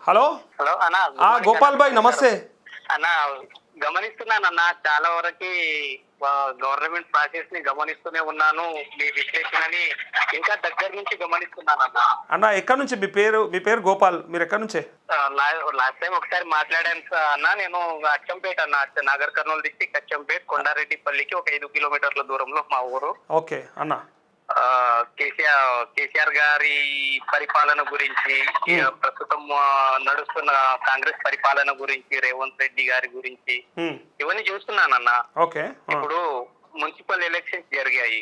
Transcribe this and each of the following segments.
Hello hello అన్న, గోపాల్ భాయ్ నమస్తే అన్న. గమనిస్తున్నానన్న, చాలా వరకు గవర్నమెంట్ ప్రాసెస్ ని గమనిస్తూనే ఉన్నాను. మీ విశ్లేషణని ఇంకా దగ్గర నుంచి గమనిస్తున్నానన్న. అన్న ఎక్కడి నుంచి మీ పేరు గోపాల్, మీరు ఎక్కడి నుంచే? లాస్ట్ టైం ఒకసారి మాట్లాడాను అన్న. నేను అచ్చంపేట అన్న, నాగర్ కర్నూలు డిస్ట్రిక్ట్ అచ్చంపేట, కొండారెడ్డిపల్లికి ఒక 5 కిలోమీటర్ల దూరంలో మా ఊరు. ఓకే అన్న. కేసీఆర్ గారి పరిపాలన గురించి, ప్రస్తుతం నడుస్తున్న కాంగ్రెస్ పరిపాలన గురించి, రేవంత్ రెడ్డి గారి గురించి ఇవన్నీ చూస్తున్నానన్న. ఓకే. ఇప్పుడు మున్సిపల్ ఎలక్షన్స్ జరిగాయి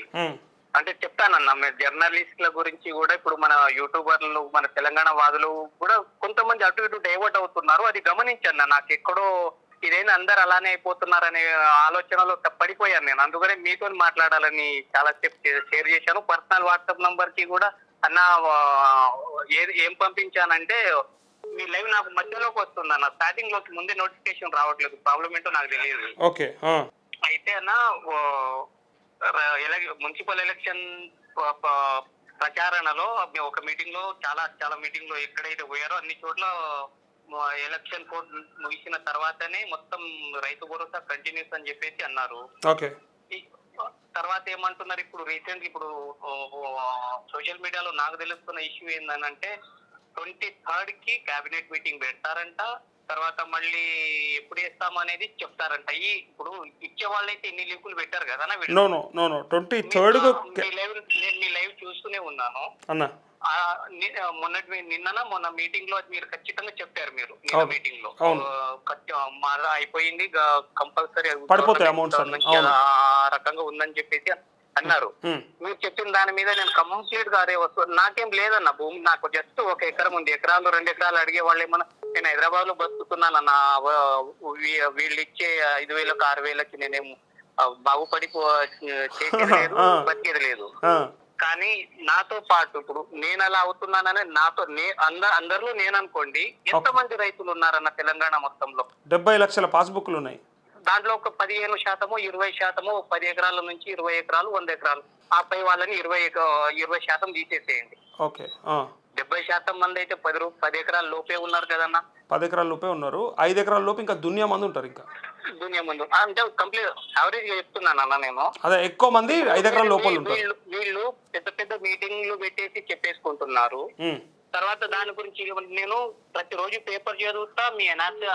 అంటే చెప్తానన్నా. మీరు జర్నలిస్టుల గురించి కూడా ఇప్పుడు మన యూట్యూబర్లు, మన తెలంగాణ వాదులు కూడా కొంతమంది అటు ఇటు డైవర్ట్ అవుతున్నారు. అది గమనించన్న. నాకు ఎక్కడో ఇదేంటి అందరు అలానే అయిపోతున్నారనే ఆలోచనలో పడిపోయాను నేను. అందుకనే మీతో మాట్లాడాలని చాలా షేర్ చేశాను. పర్సనల్ వాట్సాప్ నంబర్ కి కూడా అన్న ఏం పంపించానంటే, మీ లైవ్ నాకు మధ్యలోకి వస్తుంది అన్న. స్టార్టింగ్ లోకి ముందే నోటిఫికేషన్ రావట్లేదు. ప్రాబ్లం ఏంటో నాకు తెలియదు. ఓకే. అయితే అన్న, మున్సిపల్ ఎలక్షన్ ప్రచారణలో ఒక మీటింగ్ లో చాలా మీటింగ్ లో ఎక్కడైతే పోయారో అన్ని చోట్ల ఎలక్షన్ కోడ్ ముగిసిన తర్వాతనే మొత్తం రైతు భరోసా కంటిన్యూస్ అని చెప్పేసి అన్నారు. ఓకే. తర్వాత ఏమంటున్నారు ఇప్పుడు రీసెంట్, ఇప్పుడు సోషల్ మీడియాలో నాకు తెలుస్తున్న ఇష్యూ ఏందనంటే 23rd కి కేబినెట్ మీటింగ్ పెడతారంట. తర్వాత మళ్ళీ ఎప్పుడు వేస్తాం అనేది చెప్తారంట. ఇప్పుడు ఇచ్చే వాళ్ళైతే ఎన్ని లింకులు పెట్టారు కదా. 23rd నేను మీ లైవ్ చూస్తూనే ఉన్నాను అన్న. మొన్న మీటింగ్ లో మీరు ఖచ్చితంగా చెప్పారు. మీరు మీటింగ్ లో అయిపోయింది, కంపల్సరీ పడిపోతాయి అమౌంట్స్ ఆ రకంగా ఉందని చెప్పేసి అన్నారు. మీరు చెప్పిన దాని మీద నేను కంప్లీట్ గా అదే వస్తుంది. నాకేం లేదన్న భూమి. నాకు జస్ట్ 1 ఎకరం ఉంది. ఎకరాలు 2 ఎకరాలు అడిగే వాళ్ళు ఏమన్నా, నేను హైదరాబాద్ లో బతుకుతున్నానన్న. వీళ్ళు ఇచ్చే 5,000కి 6,000కి నేనేం బాగుపడి చేసేది లేదు, బతికేది లేదు. కానీ నాతో పాటు ఇప్పుడు నేను అలా అవుతున్నానని నాతో అందరిలో నేను అనుకోండి, ఎంతమంది రైతులు ఉన్నారన్న తెలంగాణ మొత్తంలో? 70 లక్షల పాస్బుక్లు ఉన్నాయి. దాంట్లో ఒక 15%, 20%, 10 ఎకరాల నుంచి 20 ఎకరాలు, 100 ఎకరాలు, ఆపై వాళ్ళని 20% తీసేసేయండి. ఓకే. 70% మంది అయితే 10 ఎకరాల లోపే ఉన్నారు కదన్నా. 10 ఎకరాల లోపే ఉన్నారు. 5 ఎకరాల లోపు ఇంకా దునియా మంది ఉంటారు. ఇంకా దునియా మంది అంటే కంప్లీట్ యావరేజ్ చెప్తున్నాను అన్న నేను. అదే ఎక్కువ మంది 5 ఎకరాల లోపల ఉంటారు. వీళ్ళు పెద్ద మీటింగ్లు పెట్టేసి చెప్పేసుకుంటున్నారు. తర్వాత దాని గురించి నేను ప్రతిరోజు పేపర్ చదువుతా, మీ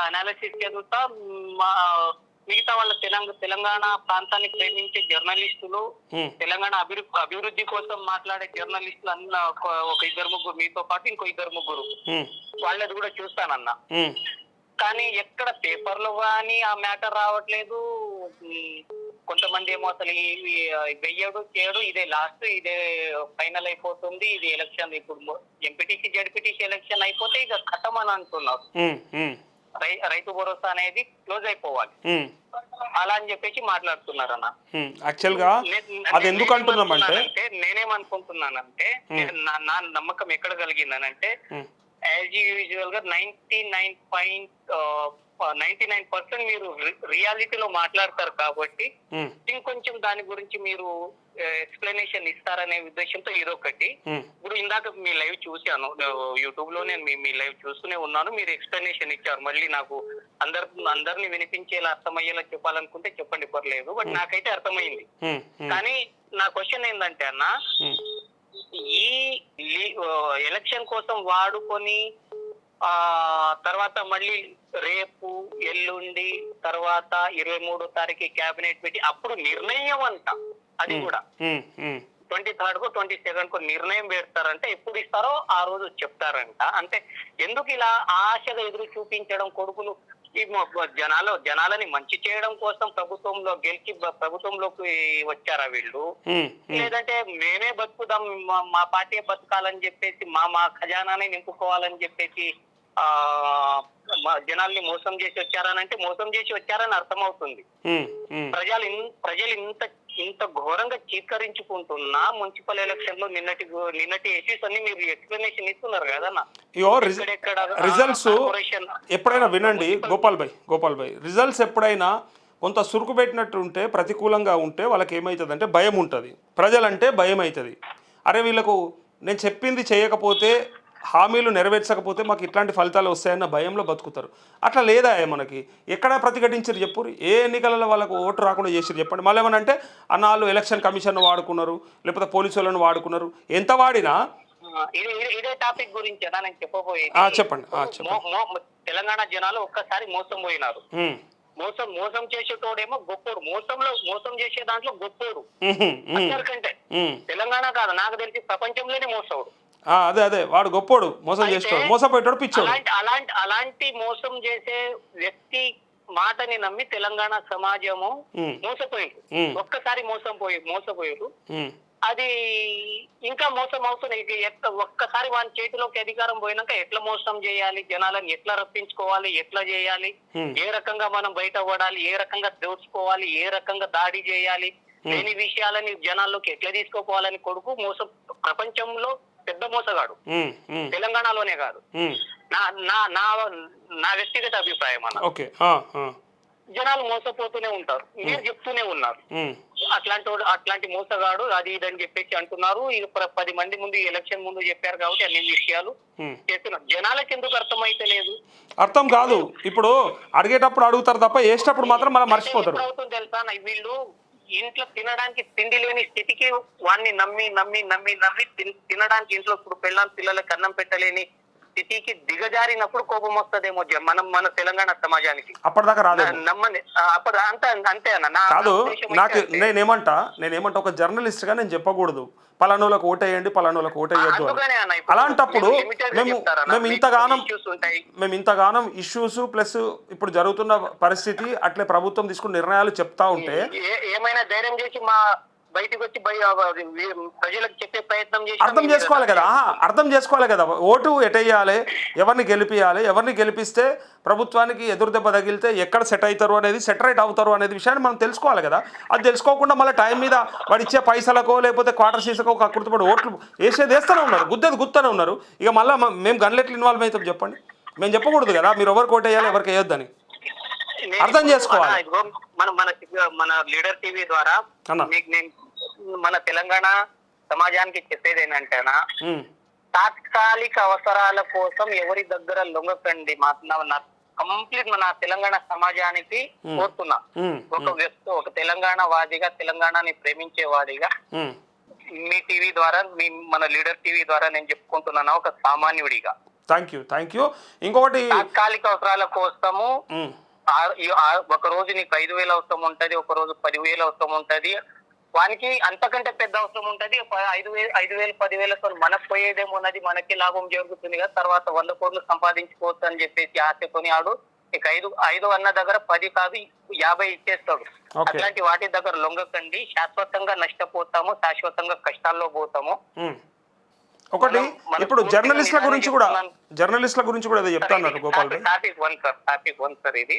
అనాలిసిస్ చదువుతా. మిగతా వాళ్ళ తెలంగాణ ప్రాంతాన్ని ప్రేమించే జర్నలిస్టులు, తెలంగాణ అభివృద్ధి కోసం మాట్లాడే జర్నలిస్టులు అన్న ఒక 2-3 మీతో పాటు ఇంకో 2-3 వాళ్ళది కూడా చూస్తానన్నా. కానీ ఎక్కడ పేపర్లో కానీ ఆ మ్యాటర్ రావట్లేదు. కొంతమంది ఏమో అసలు వెయ్యడు చేయడు, ఇదే లాస్ట్, ఇదే ఫైనల్ అయిపోతుంది, ఇది ఎలక్షన్. ఇప్పుడు ఎంపీటీసీ జడ్పీటీసీ ఎలక్షన్ అయిపోతే ఇక ఖతం అని అంటున్నారు. రైతు భరోసా అనేది క్లోజ్ అయిపోవాలి అలా అని చెప్పేసి మాట్లాడుతున్నారు అన్న. యాక్చువల్ గా అది ఎందుకు అంటున్నామంటే, నేనేమనుకుంటున్నానంటే, నా నమ్మకం ఎక్కడ కలిగిందనంటే, యాజ్ యూజువల్ గా 99% మీరు రియాలిటీలో మాట్లాడతారు కాబట్టి ఇంకొంచెం దాని గురించి మీరు ఎక్స్ప్లెనేషన్ ఇస్తారనే ఉద్దేశంతో ఇదొకటి. ఇప్పుడు ఇందాక మీ లైవ్ చూశాను యూట్యూబ్ లో, నేను మీ లైవ్ చూస్తూనే ఉన్నాను. మీరు ఎక్స్ప్లెనేషన్ ఇచ్చారు. మళ్ళీ నాకు అందరిని వినిపించేలా, అర్థమయ్యేలా చెప్పాలనుకుంటే చెప్పండి, పర్లేదు. బట్ నాకైతే అర్థమైంది. కానీ నా క్వశ్చన్ ఏంటంటే అన్న, ఈ ఎలక్షన్ కోసం వాడుకొని తర్వాత మళ్ళీ రేపు, ఎల్లుండి, తర్వాత 23వ తారీఖు కేబినెట్ పెట్టి అప్పుడు నిర్ణయం అంట. అది కూడా 23rd కో 22nd కో నిర్ణయం పెడతారంటే, ఎప్పుడు ఇస్తారో ఆ రోజు చెప్తారంట. అంటే ఎందుకు ఇలా ఆశగా ఎదురు చూపించడం? కొడుకులు ఈ జనాలని మంచి చేయడం కోసం ప్రభుత్వంలో గెలిచి ప్రభుత్వంలోకి వచ్చారా వీళ్ళు? లేదంటే మేమే బతుకుదాం, మా పార్టీ బతకాలని చెప్పేసి, మా ఖజానానే నింపుకోవాలని చెప్పేసి జనాల్ని మోసం చేసి వచ్చారనంటే, మోసం చేసి వచ్చారని అర్థమవుతుంది. ప్రజలు ఇంత ఘోరంగా చీత్కరించుకుంటున్నా మున్సిపల్ ఎలక్షన్ లో నిన్నటి ఇష్యూస్ అన్ని మీరు ఎక్స్ప్లెనేషన్ ఇస్తున్నారు కదన్నా. రిజల్ట్స్ ఎప్పుడైనా వినండి గోపాల్ భాయ్, రిజల్ట్స్ ఎప్పుడైనా కొంత సురుకు పెట్టినట్టు ఉంటే, ప్రతికూలంగా ఉంటే వాళ్ళకి ఏమవుతుంది అంటే భయం ఉంటుంది. ప్రజలంటే భయం అవుతుంది. అరే వీళ్ళకు నేను చెప్పింది చేయకపోతే హామీలు నెరవేర్చకపోతే మాకు ఇట్లాంటి ఫలితాలు వస్తాయన్న భయంలో బతుకుతారు. అట్లా లేదా మనకి ఎక్కడ ప్రతిఘటించారు చెప్పు? ఏ ఎన్నికలలో వాళ్ళకు ఓటు రాకుండా చేసారు చెప్పండి. మళ్ళీ ఏమనంటే అన్నాళ్ళు ఎలక్షన్ కమిషన్ వాడుకున్నారు, లేకపోతే పోలీసు వాళ్ళని వాడుకున్నారు. ఎంత వాడినా ఇదే టాపిక్ గురించి నేను చెప్పబోయేది. చెప్పండి. తెలంగాణ జనాలు ఒక్కసారి మోసం పోయినారు. మోసం చేసేటోడేమో గొప్పోడు, మోసం చేసే దాంట్లో గొప్పోడు అందరికంటే. తెలంగాణ కాదు, నాకు తెలిసి ప్రపంచంలోనే మోసవుడు. అదే వాడు గొప్పోడు, మోసం చేస్తాడు, మోసపోయేటోడు పిచ్చోడు. అలాంటి మోసం చేసే వ్యక్తి మాటని నమ్మి తెలంగాణ సమాజము మోసపోయింది. ఒక్కసారి మోసపోయారు. అది ఇంకా మోసం అవుతుంది. ఒక్కసారి వాని చేతిలోకి అధికారం పోయినాక ఎట్లా మోసం చేయాలి, జనాలను ఎట్లా రప్పించుకోవాలి, ఎట్లా చేయాలి, ఏ రకంగా మనం బయట పడాలి, ఏ రకంగా దోచుకోవాలి, ఏ రకంగా దాడి చేయాలి, లేని విషయాలని జనాల్లోకి ఎట్లా తీసుకోపోవాలని కొడుకు మోసం. ప్రపంచంలో పెద్ద మోసగాడు తెలంగాణలోనే కాదు. నా వ్యక్తిగత అభిప్రాయం అన్న. జనాలు మోసపోతూనే ఉంటారు, మీరు చెప్తూనే ఉన్నారు అట్లాంటి మోసగాడు అది ఇదని చెప్పేసి అంటున్నారు. ఇక 10 మంది ముందు ఎలక్షన్ ముందు చెప్పారు కాబట్టి అన్ని విషయాలు చేస్తున్నారు. జనాలకు ఎందుకు అర్థమైతే లేదు? అర్థం కాదు. ఇప్పుడు అడిగేటప్పుడు అడుగుతారు తప్ప వేసేటప్పుడు మాత్రం మనం మర్చిపోతారు. అవుతుంది తెలుసా, వీళ్ళు ఇంట్లో తినడానికి తిండి లేని స్థితికి వాడిని నమ్మి తినడానికి ఇంట్లో ఇప్పుడు పిల్లలకు అన్నం పెట్టలేని స్థితికి దిగజారినప్పుడు కోపం వస్తుందేమో మన తెలంగాణ సమాజానికి. అప్పటిదాకా రాదు నమ్మండి. అప్పుడు అంతే అన్న. కాదు, నాకు నేనేమంటా ఒక జర్నలిస్ట్ గా నేను చెప్పకూడదు పలానోళ్ళకు ఓటేయండి, పలానోళ్ళకు ఓటేయద్దు. అలాంటప్పుడు మేము ఇంతగానం ఇష్యూస్ ప్లస్ ఇప్పుడు జరుగుతున్న పరిస్థితి అట్లే ప్రభుత్వం తీసుకున్న నిర్ణయాలు చెప్తా ఉంటే ఏమైనా ధైర్యం చేసి బయటకు వచ్చి ప్రజలకు చెప్పే ప్రయత్నం చేసి అర్థం చేసుకోవాలి కదా ఓటు ఎటేయాలి, ఎవరిని గెలిపియాలి, ఎవరిని గెలిపిస్తే ప్రభుత్వానికి ఎదురు దెబ్బ తగిలితే ఎక్కడ సెటరేట్ అవుతారు అనేది విషయాన్ని మనం తెలుసుకోవాలి కదా. అది తెలుసుకోకుండా మళ్ళీ టైం మీద వాడు ఇచ్చే పైసలకో లేకపోతే క్వార్టర్ సీసకో కక్కుర్తిపడి ఓట్లు వేస్తూనే ఉన్నారు, గుద్దనే ఉన్నారు. ఇక మళ్ళీ మేము గన్లెట్లు ఇన్వాల్వ్ అవుతాం చెప్పండి? మేము చెప్పకూడదు కదా మీరు ఎవరికి ఓటేయాలి ఎవరికి వేయొద్దని. అర్థం చేసుకోవాలి. మన లీడర్ టీవీ ద్వారా మన తెలంగాణ సమాజానికి చెప్పేది ఏంటంటేనా, తాత్కాలిక అవసరాల కోసం ఎవరి దగ్గర లొంగకండి. కంప్లీట్ మన తెలంగాణ సమాజానికి కోరుతున్నా. ఒక తెలంగాణ వాదిగా, తెలంగాణని ప్రేమించే వాదిగా మీ టీవీ ద్వారా, మన లీడర్ టీవీ ద్వారా నేను చెప్పుకుంటున్నాను ఒక సామాన్యుడిగా. Thank you. ఇంకొకటి, తాత్కాలిక అవసరాల కోసము ఒక రోజు నీకు 5,000 అవసరం ఉంటది, ఒక రోజు 10,000 అవసరం ఉంటది, వానికి అంతకంటే పెద్ద అవసరం ఉంటది. 5,000 10,000తో మనకు పోయేదేమో ఉన్నది, మనకి లాభం జరుగుతుంది కదా, తర్వాత 100 కోట్లు సంపాదించుకోవచ్చు అని చెప్పేసి ఆశతోని ఆడు ఇక 5 అన్న దగ్గర 10 కాదు 50 ఇచ్చేస్తాడు. అట్లాంటి వాటి దగ్గర లొంగకండి. శాశ్వతంగా నష్టపోతాము, శాశ్వతంగా కష్టాల్లో పోతాము. ఒకటి ఇప్పుడు జర్నలిస్ట్ల గురించి కూడా ఏదో చెప్తాను గోపాల్ భాయ్. టాపిక్ 1 సార్ ఇది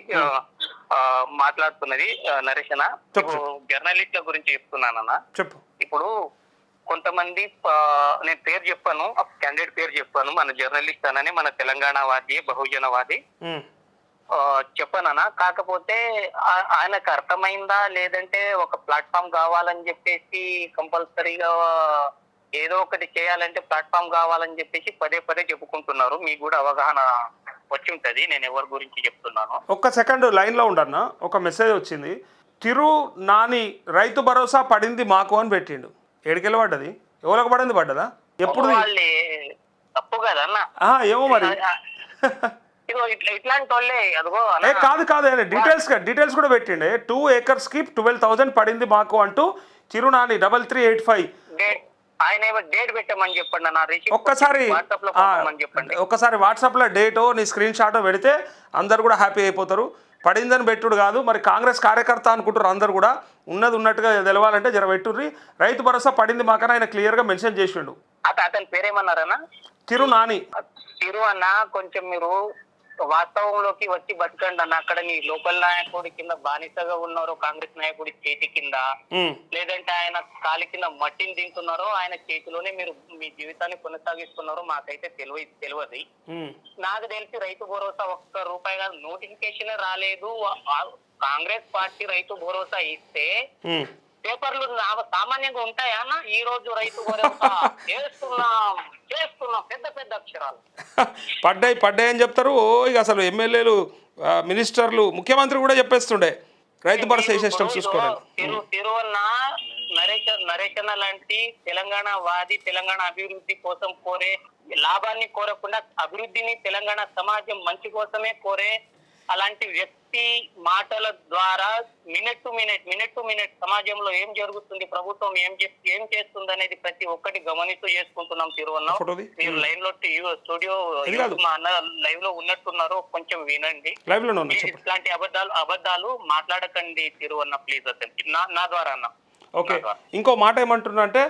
మాట్లాడుతున్నది నరేష్ అన్న. జర్నలిస్ట్ల గురించి చెప్తున్నానన్నా. చెప్పు. ఇప్పుడు కొంతమంది నేను పేరు చెప్పాను, క్యాండిడేట్ పేరు చెప్పాను, మన జర్నలిస్ట్ అనని, మన తెలంగాణ వాది, బహుజనవాది చెప్పానన్నా. కాకపోతే ఆయనకు అర్థమైందా లేదంటే ఒక ప్లాట్ఫామ్ కావాలని చెప్పేసి కంపల్సరీగా ఏదో ఒకటి చేయాలంటే ప్లాట్ఫామ్ కావాలని చెప్పేసి పదే చెప్పుకుంటున్నారు. మీకు కూడా అవగాహన వచ్చి ఉంటది నేను ఎవరి గురించి చెప్తున్నాను. ఒక్క సెకండ్ లైన్ లో ఉండన్నా. ఒక మెసేజ్ వచ్చింది, తిరు నాని రైతు భరోసా పడింది మాకు అని పెట్టిండు. ఏడికెళ్ళి పడ్డది? ఎవరికి పడ్డదా? ఎప్పుడు? తప్పు కదా అన్న. ఏమో మరి. ఇట్లాంటి వాళ్ళే అదిగో కాదు డీటెయిల్స్ కూడా పెట్టిండే. 2 acres కి 12,000 పడింది మాకు అంటూ తిరునాని 3385 ఆయన డేట్ పెట్టమని చెప్పండి. ఒక్కసారి వాట్సాప్ లో డేటో నీ స్క్రీన్ షాటో పెడితే అందరు కూడా హ్యాపీ అయిపోతారు. పడిందని పెట్టుడు కాదు, మరి కాంగ్రెస్ కార్యకర్త అనుకుంటారు అందరు కూడా. ఉన్నట్టుగా తెలవాలంటే జర పెట్టుర్రి. రైతు భరోసా పడింది మాకన్నా ఆయన క్లియర్ గా మెన్షన్ చేసిండు. అతని పేరేమన్నారన్నా? తిరునాని. తిరు అన్న, కొంచెం మీరు వాస్తవంలోకి వచ్చి బతకండి అన్న. అక్కడ నీ లోకల్ నాయకుడి కింద బానిసగా ఉన్నారో, కాంగ్రెస్ నాయకుడి చేతి కింద, లేదంటే ఆయన కాలి కింద మట్టిని తింటున్నారో, ఆయన చేతిలోనే మీరు మీ జీవితాన్ని కొనసాగిస్తున్నారో మాకైతే తెలియదు. నాకు తెలిసి రైతు భరోసా 1 రూపాయి కాదు, నోటిఫికేషన్ రాలేదు. కాంగ్రెస్ పార్టీ రైతు భరోసా ఇస్తే పేపర్లు సామాన్యంగా ఉంటాయా అన్న? ఈ రోజు రైతు భరోసా చేస్తున్నాం పెద్ద పెద్ద అక్షరాలు. పడ్డాయి అని చెప్తారు. ఓ ఇక అసలు ఎమ్మెల్యేలు, మినిస్టర్లు, ముఖ్యమంత్రి కూడా చెప్పేస్తుండే రైతు భరోసా మీరు సిస్టమ్ ఇప్పుడు చూసుకోవడానికి. తిరువన్న నరేచన లాంటి తెలంగాణ వాది, తెలంగాణ అభివృద్ధి కోసం కోరే, లాభాన్ని కోరకుండా అభివృద్ధిని, తెలంగాణ సమాజం మంచి కోసమే కోరే అలాంటి వ్యక్తి మాటల ద్వారా మినిట్ టు మినిట్ సమాజంలో ఏం జరుగుతుంది, ప్రభుత్వం ఏం చేస్తుంది అనేది ప్రతి ఒక్కటి గమనిస్తూ చేసుకుంటున్నాం. తిరువన్న మీరు లైవ్ లో స్టూడియో మా అన్న లైవ్ లో ఉన్నట్టున్నారు, కొంచెం వినండి. ఇట్లాంటి అబద్ధాలు మాట్లాడకండి తిరువన్న, ప్లీజ్. అతనికి నా ద్వారా అన్న. ఓకే, ఇంకో మాట ఏమంటున్నా అంటే,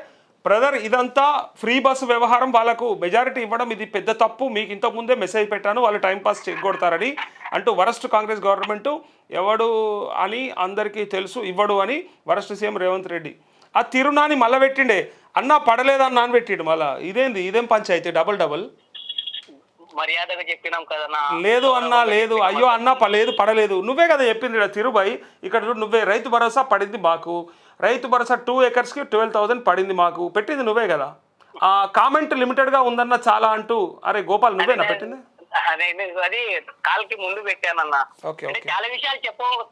బ్రదర్ ఇదంతా ఫ్రీ బస్సు వ్యవహారం, వాళ్ళకు మెజారిటీ ఇవ్వడం ఇది పెద్ద తప్పు, మీకు ఇంతకుముందే మెసేజ్ పెట్టాను, వాళ్ళు టైంపాస్ చెక్కొడతారని అంటూ వరస్ట్ కాంగ్రెస్ గవర్నమెంట్ ఎవడు అని అందరికీ తెలుసు, ఇవ్వడు అని వరస్ట్ సీఎం రేవంత్ రెడ్డి. ఆ తిరునాని మళ్ళీ పెట్టిండే, అన్నా పడలేదన్నా అని పెట్టిండు మళ్ళీ. ఇదేం పంచాయితీ డబల్ మర్యాదగా చెప్పినాం కదా. లేదు అన్నా, లేదు, అయ్యో అన్నా లేదు, పడలేదు, నువ్వే కదా చెప్పింది తిరుబాయి. ఇక్కడ నువ్వే రైతు భరోసా పడింది మాకు, రైతు భరోసా 2 acresకి 12,000 పడింది మాకు, పెట్టింది నువ్వే కదా. కామెంట్ లిమిటెడ్గా ఉందన్న చాలా అంటూ, అరే గోపాల్ నువ్వేనా పెట్టింది? అది కాల్కి ముందు పెట్టానన్నా. చాలా విషయాలు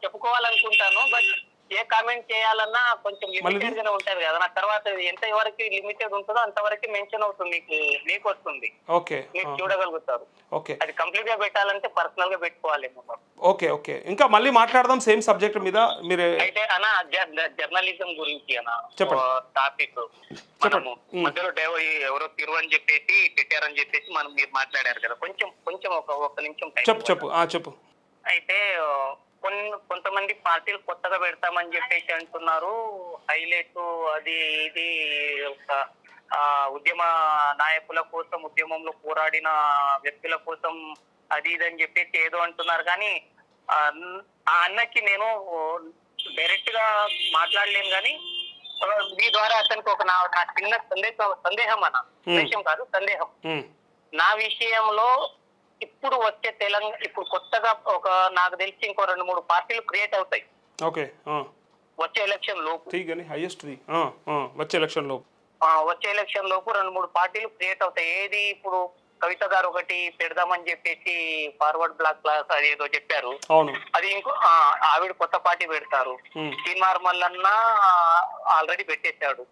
చెప్పుకోవాలనుకుంటాను, బట్ ఏ కామెంట్ చేయాలన్నా కొంచెం లిమిటెడ్ గానే ఉంటారు కదా. నా తర్వాత ఎంత వరకు లిమిటెడ్ ఉంటుందో అంతవరకు మెన్షన్ అవుతుంది, మీకు వస్తుంది, మీరు చూడగలుగుతారు. అది కంప్లీట్ గా పెట్టాలంటే పర్సనల్ గా పెట్టుకోవాలి. ఓకే, ఇంకా మళ్ళీ మాట్లాడదాం సేమ్ సబ్జెక్ట్ మీద. మీరు అయితే అన్న జర్నలిజం గురించి అన్న టాపిక్ మధ్యలో ఎవరో తిరు అని చెప్పేసి పెట్టారని చెప్పేసి మీరు మాట్లాడారు కదా, కొంచెం ఒక నిమిషం చెప్పు. అయితే కొంతమంది పార్టీలు కొత్తగా పెడతామని చెప్పేసి అంటున్నారు, హైలైట్ అది ఇది ఉద్యమ నాయకుల కోసం, ఉద్యమంలో పోరాడిన వ్యక్తుల కోసం అది ఇది అని చెప్పేసి ఏదో అంటున్నారు. కానీ ఆ అన్నకి నేను డైరెక్ట్ గా మాట్లాడలేను, కానీ మీ ద్వారా అతనికి ఒక నా చిన్న సందేహం అన్న, విషయం కాదు సందేహం. నా విషయంలో ఇప్పుడు వచ్చే ఇప్పుడు కొత్తగా నాకు తెలిసి ఇంకో 2-3 పార్టీలు క్రియేట్ అవుతాయి వచ్చే ఎలక్షన్ లోపు. వచ్చే ఎలక్షన్ లోపు 2-3 పార్టీలు క్రియేట్ అవుతాయి. ఏది ఇప్పుడు కవిత గారు ఒకటి పెడదామని చెప్పేసి ఫార్వర్డ్ బ్లాక్ క్లాస్ అది ఏదో చెప్పారు, అది ఇంకో ఆవిడ కొత్త పార్టీ పెడతారు. శ్రీమార్ మల్లన్న ఆల్రెడీ పెట్టేశాడు.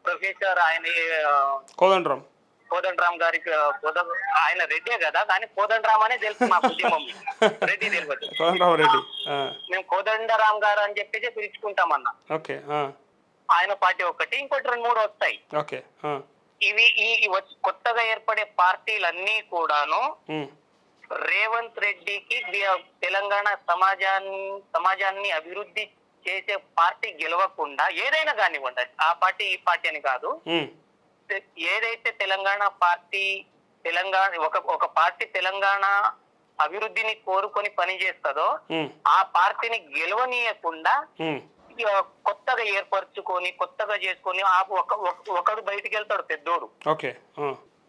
ప్రొఫెసర్ ఆయన కోదండరామ్ గారికి, ఆయన రెడ్డే కదా, కానీ కోదండరామ్ అనే తెలుసు మాకు ఉద్యమం, రెడ్డి తెలియదు. మేము కోదండరామ్ గారు అని చెప్పేసి పిలుచుకుంటామన్నా. ఆయన పార్టీ ఒకటి, ఇంకోటి 2-3 వస్తాయి. ఇవి కొత్తగా ఏర్పడే పార్టీలన్నీ కూడాను రేవంత్ రెడ్డికి తెలంగాణ సమాజాన్ని అభివృద్ధి చేసే పార్టీ గెలవకుండా, ఏదైనా కానివ్వండి, ఆ పార్టీ ఈ పార్టీ అని కాదు, ఏదైతే ఒక పార్టీ తెలంగాణ అభివృద్ధిని కోరుకొని పనిచేస్తుందో ఆ పార్టీని గెలవనీయకుండా కొత్తగా ఏర్పరచుకొని, కొత్తగా చేసుకొని ఒకడు బయటికి వెళ్తాడు పెద్దోడు,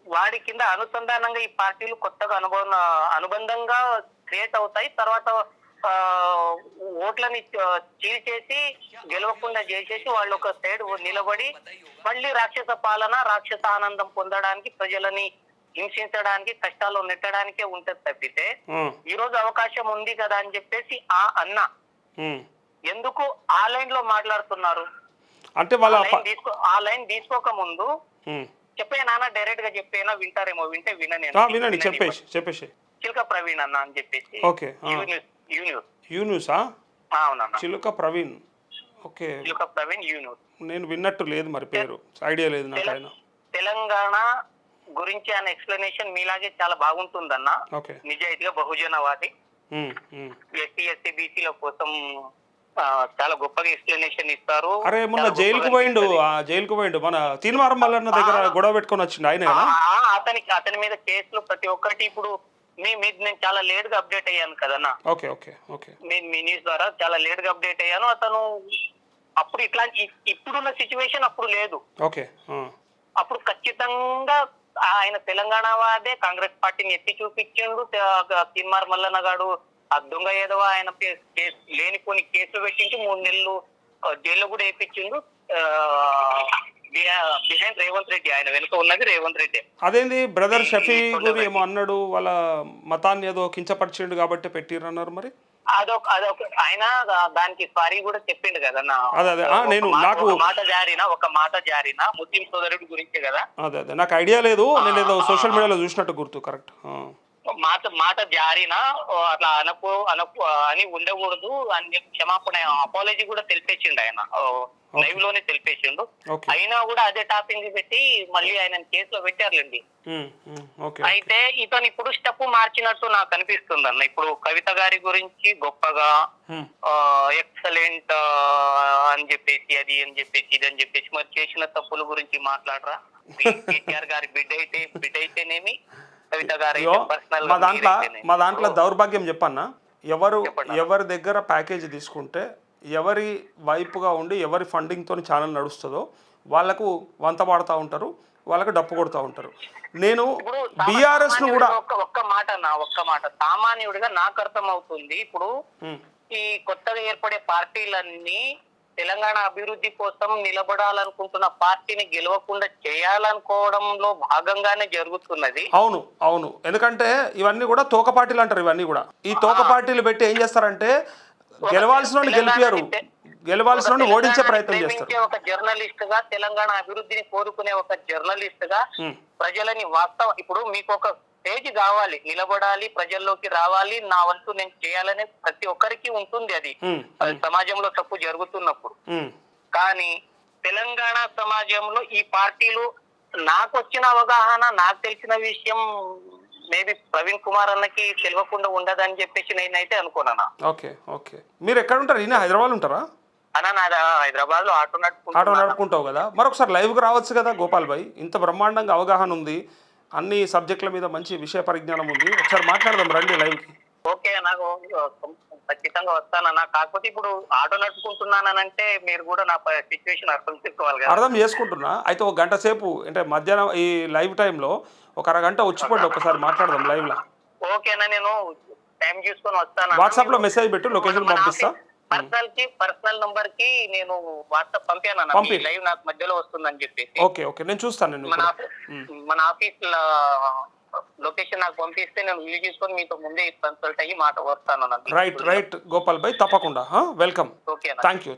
వాడి కింద అనుసంధానంగా ఈ పార్టీలు కొత్తగా అనుబంధంగా క్రియేట్ అవుతాయి. తర్వాత ఓట్లని చీల్చేసి గెలవకుండా చేసేసి వాళ్ళు ఒక సైడ్ నిలబడి మళ్ళీ రాక్షస పాలన, రాక్షస ఆనందం పొందడానికి, ప్రజలని హింసించడానికి, కష్టాల్లో నెట్టడానికే ఉంటది తప్పితే ఈ రోజు అవకాశం ఉంది కదా అని చెప్పేసి ఆ అన్న ఎందుకు ఆ లైన్ లో మాట్లాడుతున్నారు అంటే ఆ లైన్ తీసుకోక ముందు చెప్పే నాన్న డైరెక్ట్ గా చెప్పేనా, వింటారేమో, వింటే వినని చెప్పేసి చిలక ప్రవీణ్ అన్న అని చెప్పేసి చిలుక ప్రవీణ్. ఓకే, చిలుక ప్రవీణ్ యూన్యూస్. నేను విన్నట్టు లేదు, మరి పేరు ఐడియా లేదు నాకు. ఆయన తెలంగాణ గురించి ఆయన ఎక్స్ప్లెనేషన్ మీలాగే చాలా బాగుంటుందన్న, నిజాయితీగా బహుజనవాది, ఎస్సీ బీసీల కోసం చాలా గొప్పగా ఎక్స్ప్లెనేషన్ ఇస్తారు. అరే మొన్న జైలుకు పోయిండు మన తీన్మారం మల్లన్న దగ్గర గొడవ పెట్టుకొని వచ్చిండు ఆయన. అతని మీద కేసులు ప్రతి ఒక్కటి ఇప్పుడు నేను చాలా లేట్ గా అప్డేట్ అయ్యాను కదన్నా. మీ న్యూస్ ద్వారా చాలా లేట్ గా అప్డేట్ అయ్యాను. అతను అప్పుడు ఇప్పుడున్న సిచ్యువేషన్ అప్పుడు లేదు. అప్పుడు ఖచ్చితంగా ఆయన తెలంగాణ వాదే, కాంగ్రెస్ పార్టీని ఎత్తి చూపించిండు. తీన్మార్ మల్లన్న గాడు ఆ దొంగ ఏదో ఆయన లేనిపోని కేసులు పెట్టించి 3 నెలలు జైల్లో కూడా వేయించిండు. బిహైండ్ రేవంత్ రెడ్డి, ఆయన వెనుక ఉన్నది రేవంత్ రెడ్డి. అదేంది బ్రదర్ షఫీ గురి ఏమో అన్నాడు, వాళ్ళ మతాన్ని ఏదో కించపరిచిండు కాబట్టి పెట్టిర్రు అన్నారు మరి. అదొక ఆయన దానికి సారీ కూడా చెప్పిండు కదా అన్న. అదే నేను నాకు ఒక మాట జారిన ముస్లిం సోదరుడి గురించి కదా. అదే నాకు ఐడియా లేదు, నేను ఏదో సోషల్ మీడియాలో చూసినట్టు గుర్తు. కరెక్ట్. మాట జారిన అట్లా అనకు అని ఉండకూడదు అని క్షమాపణ అపాలజీ కూడా తెలిపేసిండు ఆయన, లైవ్ లోనే తెలిపేసిండు. అయినా కూడా అదే టాపిక్ పెట్టి మళ్ళీ ఆయన కేసులో పెట్టారులేండి. అయితే ఇతను ఇప్పుడు స్టెప్ మార్చినట్టు నాకు అనిపిస్తుంది అన్న. ఇప్పుడు కవిత గారి గురించి గొప్పగా ఎక్సలెంట్ అని చెప్పేసి అది అని చెప్పేసి ఇది అని చెప్పేసి మరి చేసిన తప్పుల గురించి మాట్లాడరా. కేటీఆర్ గారి బిడ్డ అయితేనేమి, కవిత గారు మా దాంట్లో దౌర్భాగ్యం చెప్పన్నా, ఎవరి దగ్గర ప్యాకేజ్ తీసుకుంటే ఎవరి వైపుగా ఉండి ఎవరి ఫండింగ్తో ఛానల్ నడుస్తుందో వాళ్ళకు వంత పాడుతూ ఉంటారు, వాళ్ళకు డప్పు కొడుతూ ఉంటారు. నేను బీఆర్ఎస్ ను కూడా ఒక్క మాట సామాన్యుడిగా నాకు అర్థం అవుతుంది. ఇప్పుడు ఈ కొత్తగా ఏర్పడే పార్టీలన్నీ తెలంగాణ అభివృద్ధి కోసం నిలబడాలనుకుంటున్న పార్టీని గెలవకుండా చేయాలనుకోవడంలో భాగంగానే జరుగుతున్నది. అవును ఎందుకంటే ఇవన్నీ కూడా తోక పార్టీలు అంటారు. ఇవన్నీ కూడా ఈ తోక పార్టీలు పెట్టి ఏం చేస్తారంటే గెలవాల్సిన గెలిపారు, గెలవాల్సిన ఓడించే ప్రయత్నం చేస్తారు. ఒక జర్నలిస్ట్ గా, తెలంగాణ అభివృద్ధిని కోరుకునే ఒక జర్నలిస్ట్ గా ప్రజలని ఇప్పుడు మీకు ఒక స్టేజ్ కావాలి, నిలబడాలి, ప్రజల్లోకి రావాలి, నా వంతు నేను చేయాలనే ప్రతి ఒక్కరికి ఉంటుంది. అది సమాజంలో తప్పు జరుగుతున్నప్పుడు. కానీ తెలంగాణ సమాజంలో ఈ పార్టీలు నాకు వచ్చిన అవగాహన, నాకు తెలిసిన విషయం మేబీ ప్రవీణ్ కుమార్ అన్నకి తెలియకుండా ఉండదని చెప్పేసి నేనైతే అనుకున్నాను. ఓకే మీరు ఎక్కడ ఉంటారు? ఈయన హైదరాబాద్ ఉంటారా? అన్న నాది హైదరాబాద్ లో ఆటో నడుపుకుంటావు కదా, మరొకసారి లైవ్కి రావచ్చు కదా గోపాల్ భాయ్. ఇంత బ్రహ్మాండంగా అవగాహన ఉంది, అన్ని సబ్జెక్టుల మీద మంచి విషయ పరిజ్ఞానం ఉంది, ఒకసారి మాట్లాడదాం రండి లైవ్కి. ఓకే, నాకు ఖచ్చితంగా వస్తానన్నా. కాకపోతే ఇప్పుడు ఆటో నడుపుకుంటున్నానంటే మీరు కూడా నా సిచ్యువేషన్ అర్థం చేసుకోవాలి కదా. అర్థం చేసుకుంటున్నా. అయితే ఒక గంట సేపు అంటే మధ్యాహ్నం ఈ లైవ్ టైంలో ఒక అరగంట వచ్చిపోండి, ఒకసారి మాట్లాడదాం లైవ్ లో. ఓకేనా, నేను టైం చూసుకొని వస్తాను. వాట్సాప్ లో మెసేజ్ పెట్టు, లొకేషన్ పంపిస్తా. పర్సనల్ నంబర్ కి నేను వాట్సాప్ పంపాను, లైవ్ నాకు మధ్యలో వస్తుందని చెప్పేసి. ఓకే నేను చూస్తాను. మన ఆఫీస్ లొకేషన్ నాకు పంపిస్తే నేను వీలు చేసుకొని మీతో ముందే కన్సల్ట్ అయ్యి మాట వస్తాను. రైట్ గోపాల్ భాయ్, తప్పకుండా వెల్కమ్. Thank you.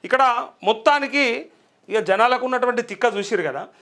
ఇక్కడ మొత్తానికి ఇక జనాలకు ఉన్నటువంటి తిక్క చూసిరు కదా.